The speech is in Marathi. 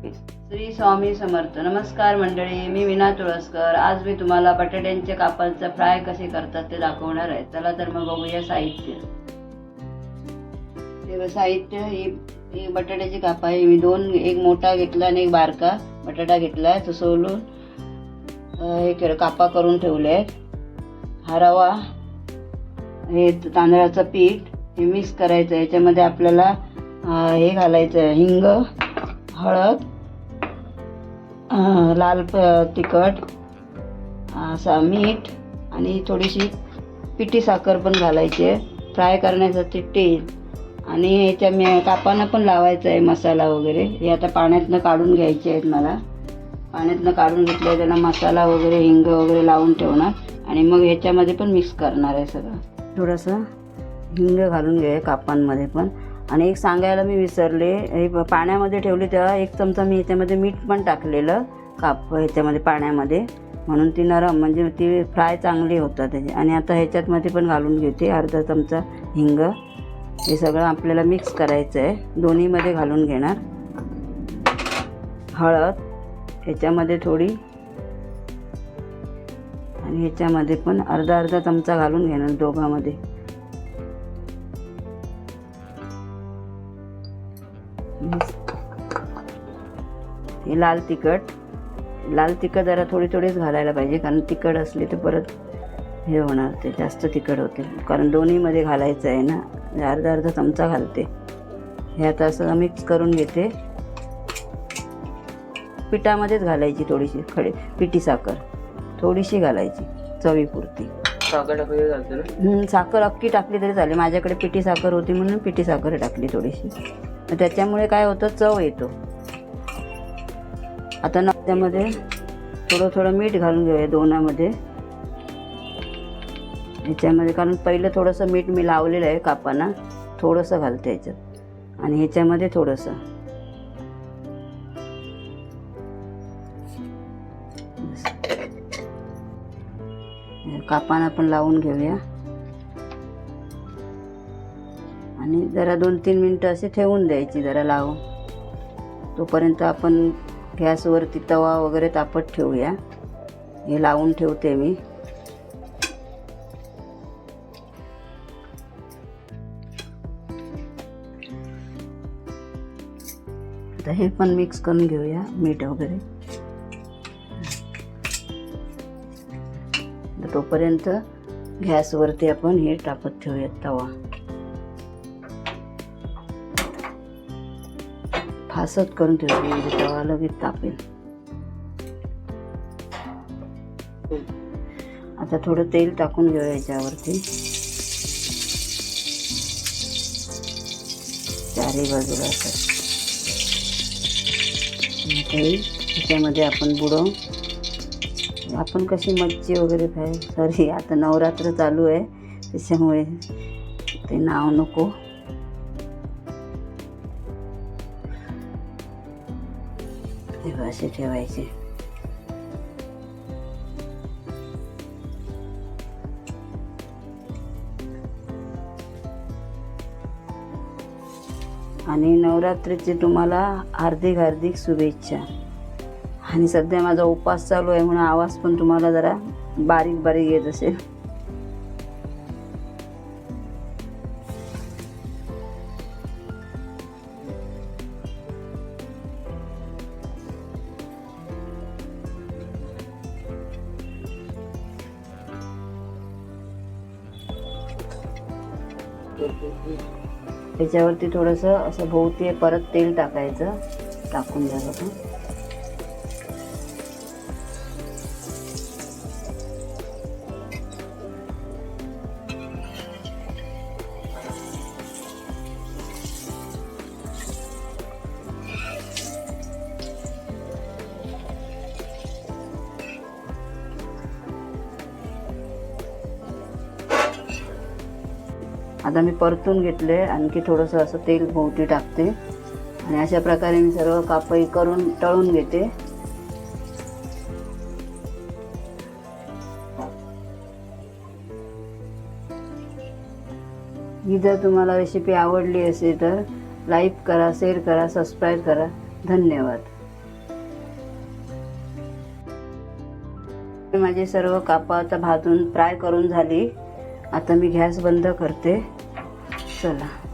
श्री स्वामी समर्थ. नमस्कार मंडळी, मी विना तुळसकर. आज मी तुम्हाला बटाट्यांच्या कापांचा फ्राय कसे करतात ते दाखवणार आहे. चला तर मग बघूया साहित्य. साहित्य ही बटाट्याची काप आहे. मी दोन, एक मोठा घेतला आणि एक बारका बटाटा घेतला. तो सोलून हे कापा करून ठेवले आहेत. हा रवा, हे तांदळाचं पीठ, हे मिक्स करायचं. याच्यामध्ये आपल्याला हे घालायचं, हिंग, हळद, लाल तिखट, असा मीठ आणि थोडीशी पिठी साखर पण घालायची आहे. फ्राय करण्यासाठी तेल आणि ह्याच्या कापांना पण लावायचं आहे मसाला वगैरे. हे आता पाण्यातनं काढून घ्यायचे आहेत मला. पाण्यातनं काढून घेतलं, त्याला मसाला वगैरे हिंग वगैरे लावून ठेवणार आणि मग ह्याच्यामध्ये पण मिक्स करणार आहे सगळं. थोडंसं हिंग घालून घ्या कापांमध्ये पण. आणि एक सांगायला मी विसरले, हे पाण्यामध्ये ठेवली तेव्हा एक चमचा मी ह्याच्यामध्ये मीठ पण टाकलेलं ह्याच्यामध्ये पाण्यामध्ये, म्हणून ती नरम, म्हणजे ती फ्राय चांगली होतात त्याची. आणि आता ह्याच्यातमध्ये पण घालून घेते अर्धा चमचा हिंग. हे सगळं आपल्याला मिक्स करायचं आहे, दोन्हीमध्ये घालून घेणार. हळद ह्याच्यामध्ये थोडी आणि ह्याच्यामध्ये पण अर्धा चमचा घालून घेणार दोघांमध्ये. हे लाल तिखट जरा थोडीच घालायला पाहिजे, कारण तिखट असली तर परत हे होणार, ते जास्त तिखट होते. कारण दोन्हीमध्ये घालायचं आहे ना. अर्धा चमचा घालते. हे आता असं मिक्स करून घेते. पिठामध्येच घालायची थोडीशी पिठी साखर थोडीशी घालायची चवीपुरती. साखर अख्खी टाकली तरी चालेल. माझ्याकडे पिठी साखर होती म्हणून पिठी साखर टाकली थोडीशी. त्याच्यामुळे काय होतं, चव येतो. आता त्यामध्ये थोडं मीठ घालून घेऊया दोनामध्ये ह्याच्यामध्ये, कारण पहिलं थोडंसं मीठ मी लावलेलं आहे कापांना, थोडंसं घालते ह्याच्यात. आणि ह्याच्यामध्ये थोडंसं कापांना पण लावून घेऊया आणि जरा 2-3 मिनटं असे ठेवून द्यायची जरा लावून. तोपर्यंत आपण गॅसवरती तवा वगैरे तापत ठेवूया. हे लावून ठेवते मी. आता हे पण मिक्स करून घेऊया मीठ वगैरे. तोपर्यंत गॅसवरती आपण हे टाकत ठेवूयात तवा. फासत करून ठेवूया, म्हणजे तवा लगेच तापेल. आता थोडं तेल टाकून घेऊया याच्यावरती चारही बाजूला असं. त्याच्यामध्ये आपण बुडवून, आपण कशी मच्छी वगैरे फ्राय, सॉरी आता नवरात्र चालू आहे त्याच्यामुळे ते नाव नको. हे असे ठेवायचे. आणि नवरात्रीची तुम्हाला हार्दिक शुभेच्छा. आणि सध्या माझा उपवास चालू आहे म्हणून आवाज पण तुम्हाला जरा बारीक येत असेल. त्याच्यावरती थोडंसं असं भोवती परत तेल टाकायचं. टाकून द्या बघा. आता मी परतून घेतले. आणखी थोडंसं असं तेल भोवती टाकते आणि अशा प्रकारे मी सर्व कापही करून तळून घेते. ही जर तुम्हाला रेसिपी आवडली असेल तर लाईक करा, शेअर करा, सबस्क्राईब करा. धन्यवाद. माझे सर्व कापं आता भाजून फ्राय करून झाली. आता मी गॅस बंद करते. चला.